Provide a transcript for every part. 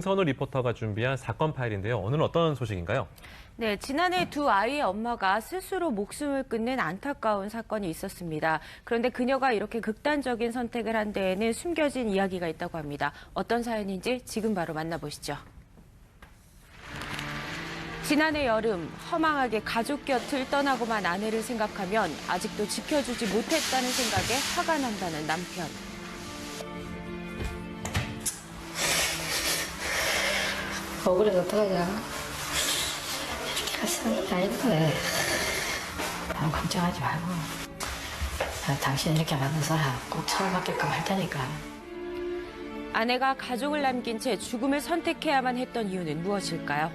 선우 리포터가 준비한 사건 파일인데요. 오늘은 어떤 소식인가요? 네, 지난해 두 아이의 엄마가 스스로 목숨을 끊는 안타까운 사건이 있었습니다. 그런데 그녀가 이렇게 극단적인 선택을 한 데에는 숨겨진 이야기가 있다고 합니다. 어떤 사연인지 지금 바로 만나보시죠. 지난해 여름 허망하게 가족 곁을 떠나고만 아내를 생각하면 아직도 지켜주지 못했다는 생각에 화가 난다는 남편. 억울해서 어떡하냐. 가슴이 아닌데. 너무 걱정하지 말고. 당신 이렇게 만든 사람 꼭 처벌받게끔 할 테니까. 아내가 가족을 남긴 채 죽음을 선택해야만 했던 이유는 무엇일까요?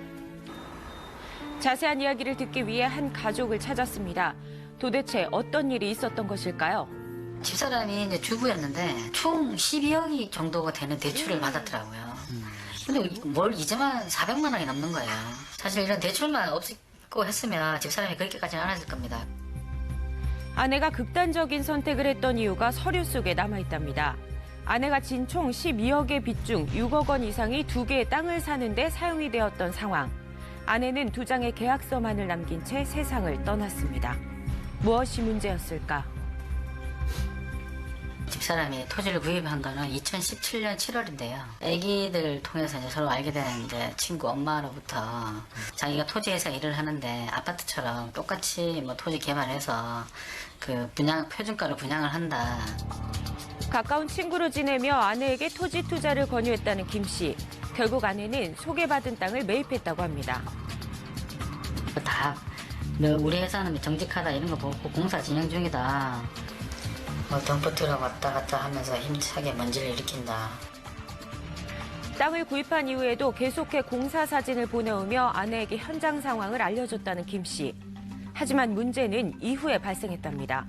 자세한 이야기를 듣기 위해 한 가족을 찾았습니다. 도대체 어떤 일이 있었던 것일까요? 집사람이 이제 주부였는데 총 12억 정도가 되는 대출을 받았더라고요. 근데 뭘 이제만 400만 원이 넘는 거예요. 사실 이런 대출만 없고 했으면 집사람이 그렇게까지는 안 했을 겁니다. 아내가 극단적인 선택을 했던 이유가 서류 속에 남아있답니다. 아내가 진 총 12억의 빚 중 6억 원 이상이 두 개의 땅을 사는 데 사용이 되었던 상황. 아내는 두 장의 계약서만을 남긴 채 세상을 떠났습니다. 무엇이 문제였을까? 집사람이 토지를 구입한 거는 2017년 7월인데요. 아기들 통해서 이제 서로 알게 된 이제 친구 엄마로부터 자기가 토지에서 일을 하는데 아파트처럼 똑같이 뭐 토지 개발해서 그 표준가로 분양을 한다. 가까운 친구로 지내며 아내에게 토지 투자를 권유했다는 김 씨. 결국 아내는 소개받은 땅을 매입했다고 합니다. 다 우리 회사는 정직하다 이런 거 보고 공사 진행 중이다. 덤프트럭 왔다 갔다 하면서 힘차게 먼지를 일으킨다. 땅을 구입한 이후에도 계속해 공사 사진을 보내오며 아내에게 현장 상황을 알려줬다는 김 씨. 하지만 문제는 이후에 발생했답니다.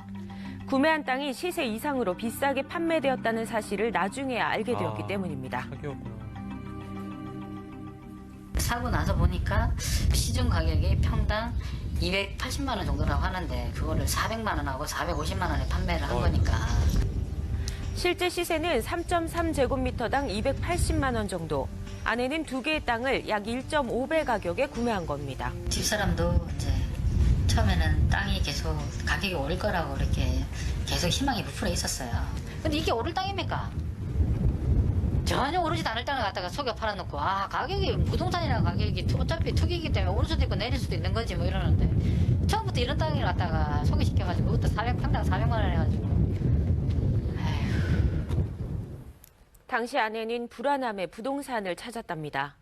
구매한 땅이 시세 이상으로 비싸게 판매되었다는 사실을 나중에야 알게 되었기 때문입니다. 사기였구나. 사고 나서 보니까 시중 가격이 평당 280만 원 정도라고 하는데 그거를 400만 원하고 450만 원에 판매를 한 거니까. 실제 시세는 3.3제곱미터당 280만 원 정도. 아내는 두 개의 땅을 약 1.5배 가격에 구매한 겁니다. 집사람도 이제 처음에는 땅이 계속 가격이 오를 거라고 이렇게 계속 희망이 부풀어 있었어요. 근데 이게 오를 땅입니까? 전혀 오르지도 않을 땅을 갖다가 속여 팔아놓고 가격이 부동산이라는 가격이 어차피 투기이기 때문에 오를 수도 있고 내릴 수도 있는 거지 뭐 이러는데 처음부터 이런 땅을 갖다가 소개시켜가지고 그것도 평당 400만 원 해가지고. 에휴. 당시 아내는 불안함에 부동산을 찾았답니다.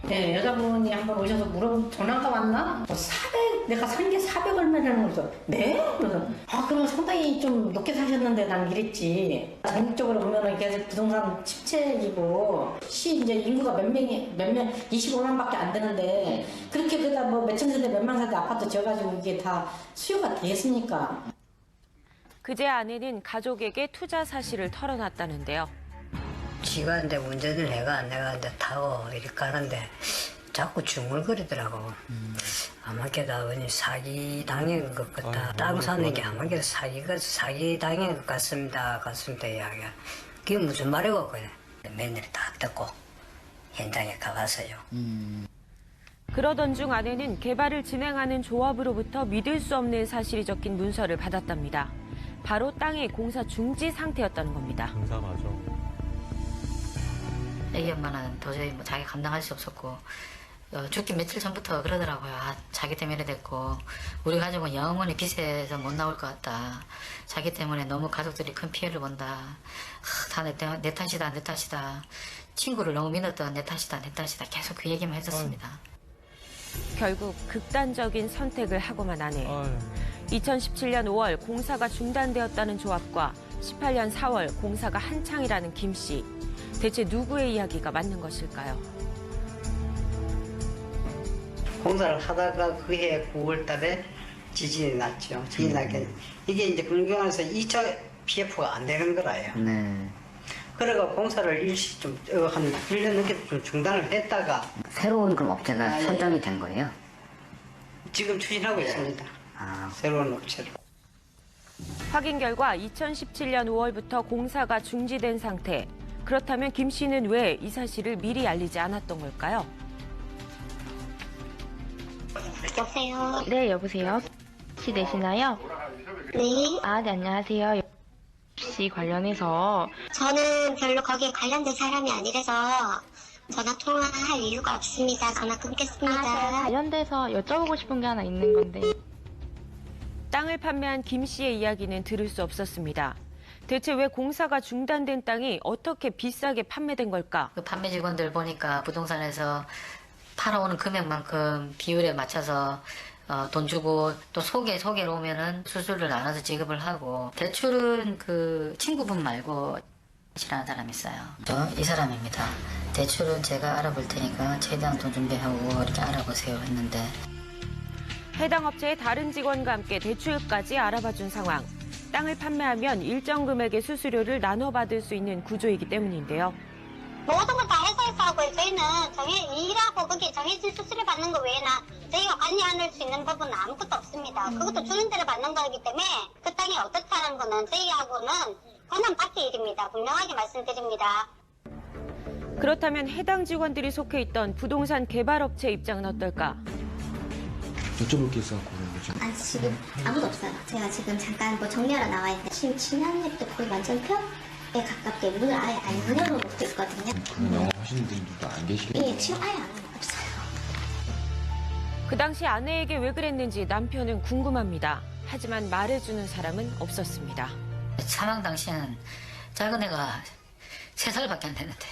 네, 여자분이 한번 오셔서 전화가 왔나? 400, 내가 산 게 400 얼마라는 거죠. 네? 그래서, 그럼 상당히 좀 높게 사셨는데 난 이랬지. 전국적으로 보면은 이게 부동산 침체이고, 이제 인구가 몇 명, 25만밖에 안 되는데, 그렇게 그다 뭐 몇천 세대, 몇만 세대 아파트 지어가지고 이게 다 수요가 됐습니까? 그제 아내는 가족에게 투자 사실을 털어놨다는데요. 지가 이제 운전을 해가 내가 이제 타고 이렇게 가는데 자꾸 중얼거리더라고. 아마게다 어느 사기 당한 것 같다. 땅 사는 게 아마게다 사기 당한 것 같습니다. 이야기가. 그게 무슨 말이고 그래. 며느리 다 듣고 현장에 가봤어요. 그러던 중 아내는 개발을 진행하는 조합으로부터 믿을 수 없는 사실이 적힌 문서를 받았답니다. 바로 땅의 공사 중지 상태였다는 겁니다. 공사 맞아. 애기 엄마는 도저히 뭐 자기 감당할 수 없었고 죽기 며칠 전부터 그러더라고요. 자기 때문에 됐고 우리 가족은 영원히 빚에서 못 나올 것 같다. 자기 때문에 너무 가족들이 큰 피해를 본다. 다 내 탓이다. 친구를 너무 믿었던 내 탓이다. 계속 그 얘기만 했었습니다. 결국 극단적인 선택을 하고만 아내. 2017년 5월 공사가 중단되었다는 조합과 18년 4월 공사가 한창이라는 김 씨. 대체 누구의 이야기가 맞는 것일까요? 공사를 하다가 그해 9월 달에 지진이 났죠. 지진이 나게 이게 이제 근경에서 2차 PF가 안 되는 거라요. 네. 그래가 공사를 일시 좀 한 1년 넘게 좀 중단을 했다가 새로운 그럼 업체가 선정이 된 거예요? 지금 추진하고 있습니다. 새로운 업체로. 확인 결과 2017년 5월부터 공사가 중지된 상태. 그렇다면 김 씨는 왜 이 사실을 미리 알리지 않았던 걸까요? 여보세요? 네, 여보세요? 혹시 되시나요? 네. 아, 네, 안녕하세요. 혹시 관련해서 저는 별로 거기에 관련된 사람이 아니라서 전화 통화할 이유가 없습니다. 전화 끊겠습니다. 관련돼서 여쭤보고 싶은 게 하나 있는 건데. 땅을 판매한 김 씨의 이야기는 들을 수 없었습니다. 대체 왜 공사가 중단된 땅이 어떻게 비싸게 판매된 걸까? 그 판매 직원들 보니까 부동산에서 팔아오는 금액만큼 비율에 맞춰서 돈 주고 또 소개로 오면은 수수료를 나눠서 지급을 하고 대출은 그 친구분 말고 이라는 사람이 있어요. 저 이 사람입니다. 대출은 제가 알아볼 테니까 최대한 돈 준비하고 이렇게 알아보세요 했는데 해당 업체의 다른 직원과 함께 대출까지 알아봐준 상황. 땅을 판매하면 일정 금액의 수수료를 나눠받을 수 있는 구조이기 때문인데요. 모든 걸 다 회사에서 하고요. 저희는 일하고 거기에 정해진 수수료 받는 거 외에는 저희가 관여할 수 있는 부분은 아무것도 없습니다. 그것도 주는 대로 받는 거기 때문에 그 땅이 어떻다는 거는 저희하고는 권한 밖의 일입니다. 분명하게 말씀드립니다. 그렇다면 해당 직원들이 속해 있던 부동산 개발업체 입장은 어떨까? 여쭤볼 게 있어서 그런 거죠. 아, 지금 아무도 없어요. 제가 지금 잠깐 뭐 정리하러 나와 있는데 지금 진학력도 거의 완전표에 가깝게 문을 아예 안 열어놓고 있거든요. 그런 영업 하시는 분들도 안 계시겠죠? 예, 지금 아예 안 없어요. 그 당시 아내에게 왜 그랬는지 남편은 궁금합니다. 하지만 말해주는 사람은 없었습니다. 사망 당시에는 작은 애가 3살밖에 안 됐는데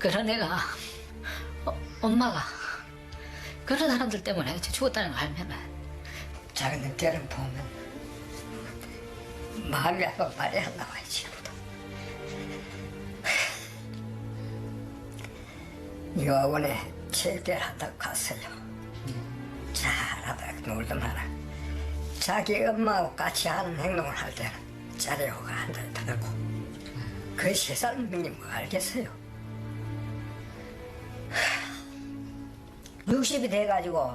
그런 애가 엄마가 그런 사람들 때문에 죽었다는 걸 알면 작은 때를 보면 마음이 아파 말이 안 나와야지. 요원에 체결 한다고 갔어요. 잘하다 놀더만 자기 엄마하고 같이 하는 행동을 할 때는 짜려고 한다 하고 그 3살 먹니 뭐 알겠어요. 60이 돼가지고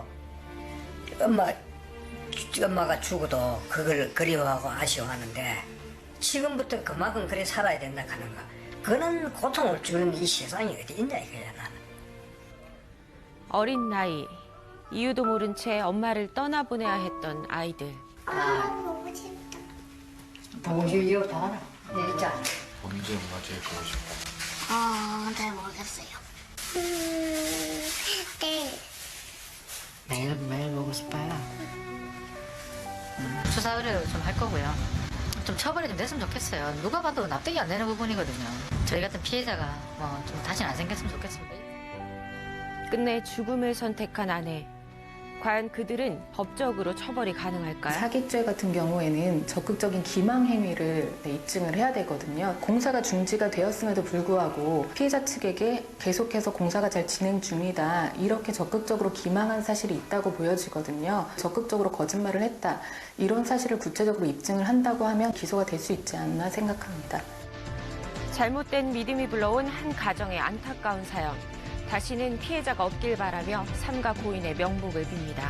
엄마가 죽어도 그걸 그리워하고 아쉬워하는데 지금부터 그만큼 그래 살아야 된다 하는 거 그런 고통을 주는 이 세상이 어디 있냐 이거야 나는. 어린 나이, 이유도 모른 채 엄마를 떠나보내야 했던 아이들. 너무 재밌다. 봉주 이거 봐라. 진짜. 언제 엄마 제일 보고 싶어? 잘 모르겠어요. 네. 매일 보고 싶어요. 수사 의뢰를 좀 할 거고요. 좀 처벌이 좀 됐으면 좋겠어요. 누가 봐도 납득이 안 되는 부분이거든요. 저희 같은 피해자가 좀 다시는 안 생겼으면 좋겠습니다. 끝내 죽음을 선택한 아내. 과연 그들은 법적으로 처벌이 가능할까요? 사기죄 같은 경우에는 적극적인 기망 행위를 입증을 해야 되거든요. 공사가 중지가 되었음에도 불구하고 피해자 측에게 계속해서 공사가 잘 진행 중이다. 이렇게 적극적으로 기망한 사실이 있다고 보여지거든요. 적극적으로 거짓말을 했다. 이런 사실을 구체적으로 입증을 한다고 하면 기소가 될 수 있지 않나 생각합니다. 잘못된 믿음이 불러온 한 가정의 안타까운 사연. 다시는 피해자가 없길 바라며 삼가 고인의 명복을 빕니다.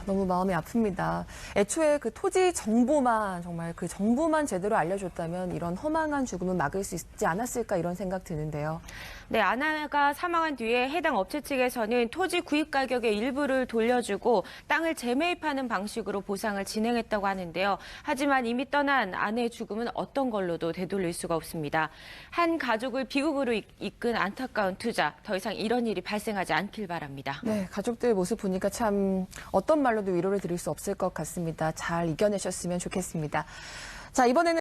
너무 마음이 아픕니다. 애초에 그 토지 정보만 정말 그 정보만 제대로 알려줬다면 이런 허망한 죽음은 막을 수 있지 않았을까 이런 생각 드는데요. 네, 아내가 사망한 뒤에 해당 업체 측에서는 토지 구입 가격의 일부를 돌려주고 땅을 재매입하는 방식으로 보상을 진행했다고 하는데요. 하지만 이미 떠난 아내의 죽음은 어떤 걸로도 되돌릴 수가 없습니다. 한 가족을 비극으로 이끈 안타까운 투자. 더 이상 이런 일이 발생하지 않길 바랍니다. 네, 가족들 모습 보니까 참 어떤 말로도 위로를 드릴 수 없을 것 같습니다. 잘 이겨내셨으면 좋겠습니다. 자, 이번에는